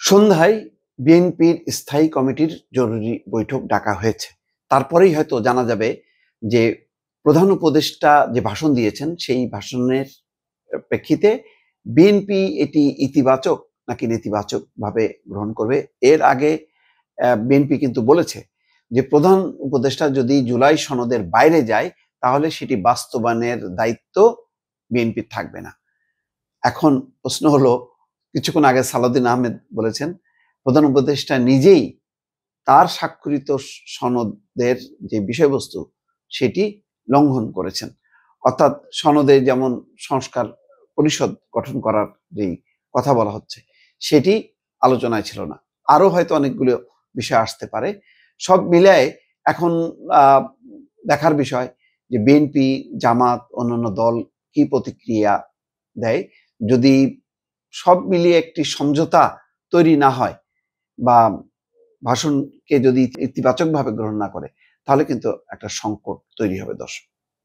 সন্ধ্যায় বিএনপির স্থায়ী কমিটির জরুরি বৈঠক ডাকা হয়েছে। তারপরেই হয়তো জানা যাবে যে প্রধান উপদেষ্টা যে ভাষণ দিয়েছেন সেই ভাষণের প্রেক্ষিতে বিএনপি এটি ইতিবাচক নাকি নেতিবাচকভাবে গ্রহণ করবে। এর আগে বিএনপি কিন্তু বলেছে যে প্রধান উপদেষ্টা যদি জুলাই সনদের বাইরে যায় তাহলে সেটি বাস্তবায়নের দায়িত্ব বিএনপির থাকবে না। এখন প্রশ্ন হলো, কিছুক্ষণ আগে সালাউদ্দিন আহমেদ বলেছেন প্রধান উপদেষ্টা নিজেই তার স্বাক্ষরিত সনদের যে বিষয়বস্তু সেটি লঙ্ঘন করেছেন। অর্থাৎ সনদে যেমন সংস্কার পরিষদ গঠন করার যেই কথা বলা হচ্ছে সেটি আলোচনায় ছিল না। আরো হয়তো অনেকগুলো বিষয় আসতে পারে। সব মিলায় এখন দেখার বিষয় যে বিএনপি, জামাত, অন্যান্য দল কি প্রতিক্রিয়া দেয়। যদি সব মিলিয়ে একটি সমঝোতা তৈরি না হয় বা ভাষণকে যদি ইতিবাচকভাবে গ্রহণ না করে তাহলে কিন্তু একটা সংকট তৈরি হবে দর্শক।